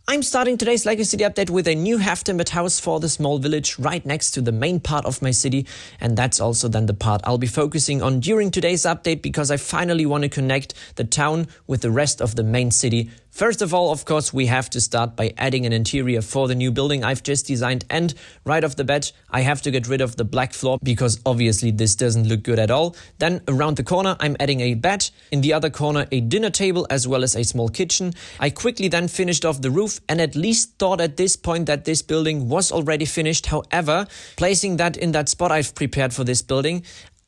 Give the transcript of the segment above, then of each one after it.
I'm starting today's LEGO City update with a new half-timbered house for the small village right next to the main part of my city, and that's also then the part I'll be focusing on during today's update because I finally want to connect the town with the rest of the main city. First of all, of course, we have to start by adding an interior for the new building I've just designed, and right off the bat I have to get rid of the black floor because obviously this doesn't look good at all. Then around the corner I'm adding a bed, in the other corner a dinner table as well as a small kitchen. I quickly then finished off the roof and at least thought at this point that this building was already finished. However, placing that in that spot I've prepared for this building,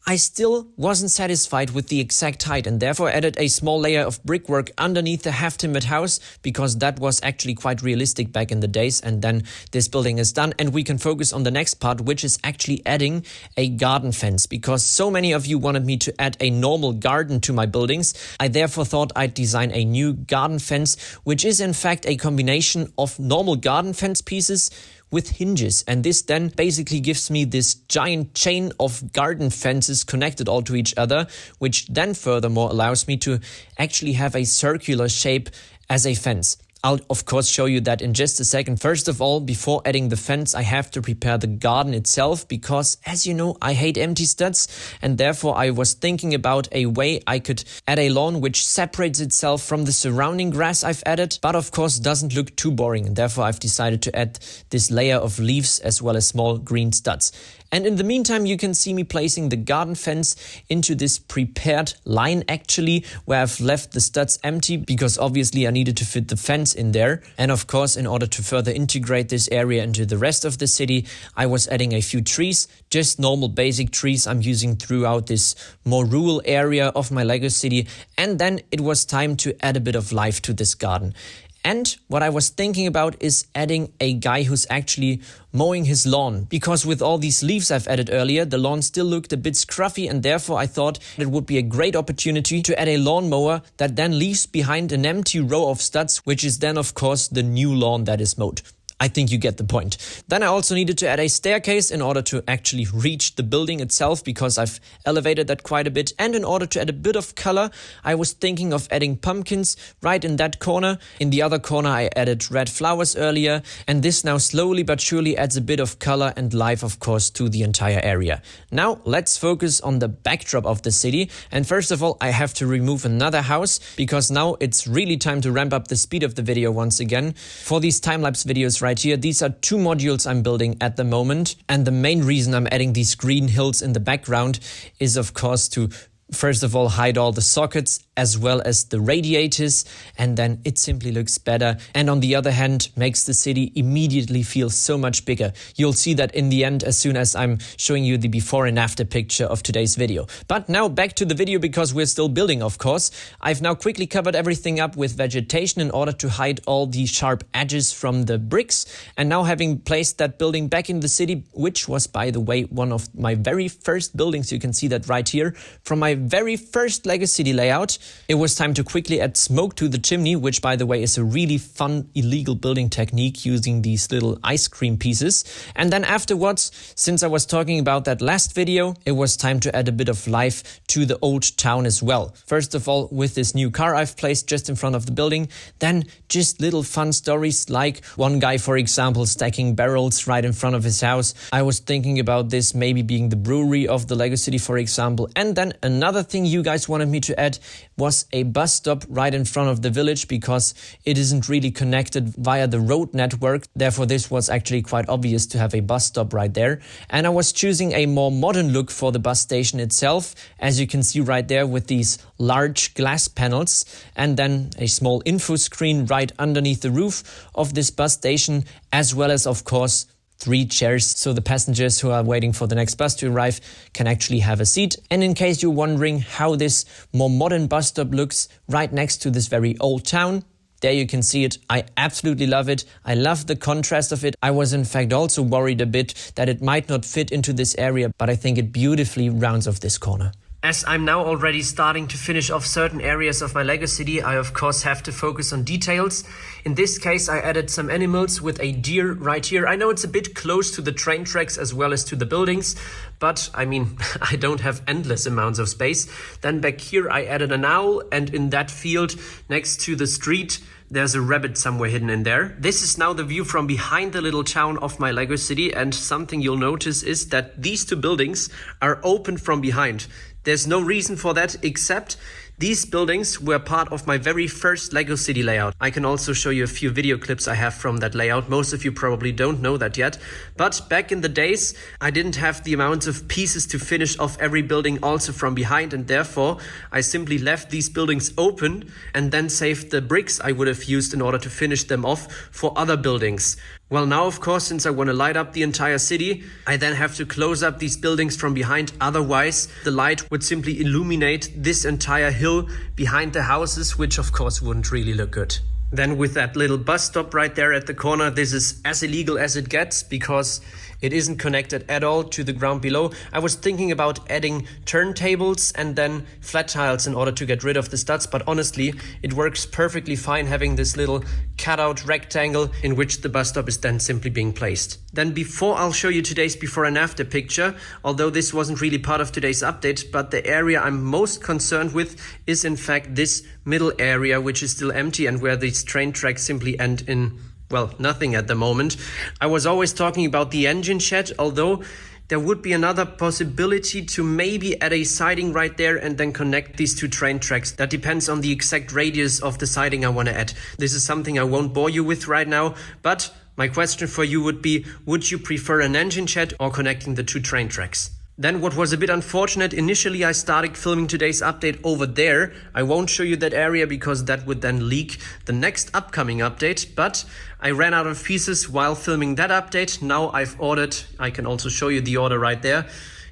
I still wasn't satisfied with the exact height and therefore added a small layer of brickwork underneath the half-timbered house because that was actually quite realistic back in the days. And then this building is done and we can focus on the next part, which is actually adding a garden fence, because so many of you wanted me to add a normal garden to my buildings. I therefore thought I'd design a new garden fence, which is in fact a combination of normal garden fence pieces with hinges, and this then basically gives me this giant chain of garden fences connected all to each other, which then furthermore allows me to actually have a circular shape as a fence. I'll of course show you that in just a second. First of all, before adding the fence, I have to prepare the garden itself because, as you know, I hate empty studs, and therefore I was thinking about a way I could add a lawn which separates itself from the surrounding grass I've added, but of course doesn't look too boring, and therefore I've decided to add this layer of leaves as well as small green studs. And in the meantime, you can see me placing the garden fence into this prepared line actually, where I've left the studs empty because obviously I needed to fit the fence in there. And of course, in order to further integrate this area into the rest of the city, I was adding a few trees, just normal basic trees I'm using throughout this more rural area of my LEGO city. And then it was time to add a bit of life to this garden. And what I was thinking about is adding a guy who's actually mowing his lawn, because with all these leaves I've added earlier, the lawn still looked a bit scruffy, and therefore I thought it would be a great opportunity to add a lawnmower that then leaves behind an empty row of studs, which is then of course the new lawn that is mowed. I think you get the point. Then I also needed to add a staircase in order to actually reach the building itself because I've elevated that quite a bit. And in order to add a bit of color, I was thinking of adding pumpkins right in that corner. In the other corner, I added red flowers earlier. And this now slowly but surely adds a bit of color and life, of course, to the entire area. Now let's focus on the backdrop of the city. And first of all, I have to remove another house because now it's really time to ramp up the speed of the video once again. For these time-lapse videos right here, these are two modules I'm building at the moment, and the main reason I'm adding these green hills in the background is of course to first of all hide all the sockets as well as the radiators, and then it simply looks better, and on the other hand makes the city immediately feel so much bigger. You'll see that in the end as soon as I'm showing you the before and after picture of today's video. But now back to the video because we're still building, of course. I've now quickly covered everything up with vegetation in order to hide all the sharp edges from the bricks, and now having placed that building back in the city, which was by the way one of my very first buildings, you can see that right here from my very first LEGO City layout, it was time to quickly add smoke to the chimney, which by the way is a really fun illegal building technique using these little ice cream pieces. And then afterwards, since I was talking about that last video, it was time to add a bit of life to the old town as well. First of all, with this new car I've placed just in front of the building, then just little fun stories like one guy, for example, stacking barrels right in front of his house. I was thinking about this maybe being the brewery of the LEGO City, for example. And then another thing you guys wanted me to add was a bus stop right in front of the village because it isn't really connected via the road network. Therefore, this was actually quite obvious to have a bus stop right there. And I was choosing a more modern look for the bus station itself, as you can see right there with these large glass panels, and then a small info screen right underneath the roof of this bus station, as well as of course 3 chairs, so the passengers who are waiting for the next bus to arrive can actually have a seat. And in case you're wondering how this more modern bus stop looks right next to this very old town, there you can see it. I absolutely love it. I love the contrast of it. I was in fact also worried a bit that it might not fit into this area, but I think it beautifully rounds off this corner. As I'm now already starting to finish off certain areas of my LEGO City, I of course have to focus on details. In this case, I added some animals with a deer right here. I know it's a bit close to the train tracks as well as to the buildings, but I mean, I don't have endless amounts of space. Then back here I added an owl, and in that field next to the street there's a rabbit somewhere hidden in there. This is now the view from behind the little town of my Lego city, and something you'll notice is that these two buildings are open from behind. There's no reason for that except these buildings were part of my very first Lego city layout. I can also show you a few video clips I have from that layout. Most of you probably don't know that yet. But back in the days, I didn't have the amount of pieces to finish off every building also from behind, and therefore I simply left these buildings open and then saved the bricks I would have used in order to finish them off for other buildings. Well, now, of course, since I want to light up the entire city, I then have to close up these buildings from behind. Otherwise, the light would simply illuminate this entire hill behind the houses, which of course wouldn't really look good. Then with that little bus stop right there at the corner, this is as illegal as it gets because it isn't connected at all to the ground below. I was thinking about adding turntables and then flat tiles in order to get rid of the studs, but honestly, it works perfectly fine having this little cutout rectangle in which the bus stop is then simply being placed. Then before I'll show you today's before and after picture, although this wasn't really part of today's update, but the area I'm most concerned with is in fact this middle area, which is still empty and where these train tracks simply end in, well, nothing at the moment. I was always talking about the engine shed, although there would be another possibility to maybe add a siding right there and then connect these two train tracks. That depends on the exact radius of the siding I want to add. This is something I won't bore you with right now, but my question for you would be, would you prefer an engine shed or connecting the two train tracks? Then what was a bit unfortunate, initially I started filming today's update over there. I won't show you that area because that would then leak the next upcoming update, but I ran out of pieces while filming that update. Now I've ordered, I can also show you the order right there.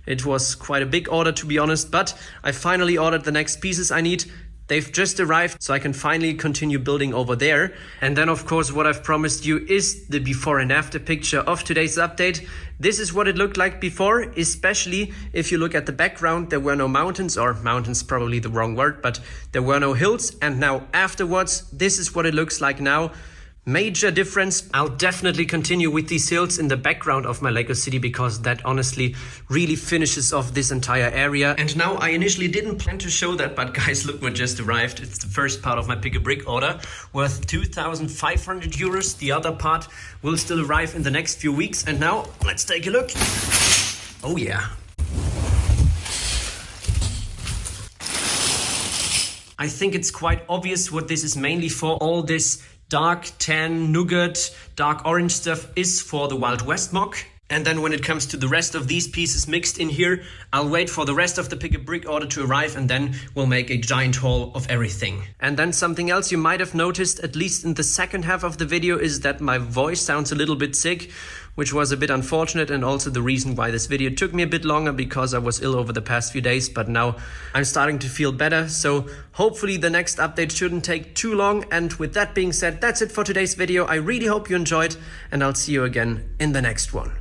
It was quite a big order to be honest, but I finally ordered the next pieces I need. They've just arrived, so I can finally continue building over there. And then of course what I've promised you is the before and after picture of today's update. This is what it looked like before, especially if you look at the background. There were no mountains, or mountains probably the wrong word, but there were no hills. And now afterwards, this is what it looks like now. Major difference. I'll definitely continue with these hills in the background of my Lego city because that honestly really finishes off this entire area. And now I initially didn't plan to show that, but guys, look what just arrived. It's the first part of my Pick a Brick order worth 2,500 euros. The other part will still arrive in the next few weeks. And now let's take a look. Oh yeah. I think it's quite obvious what this is mainly for. All this dark tan, nougat, dark orange stuff is for the Wild West mock. And then when it comes to the rest of these pieces mixed in here, I'll wait for the rest of the Pick a Brick order to arrive and then we'll make a giant haul of everything. And then something else you might have noticed, at least in the second half of the video, is that my voice sounds a little bit sick, which was a bit unfortunate and also the reason why this video took me a bit longer because I was ill over the past few days, but now I'm starting to feel better. So hopefully the next update shouldn't take too long. And with that being said, that's it for today's video. I really hope you enjoyed and I'll see you again in the next one.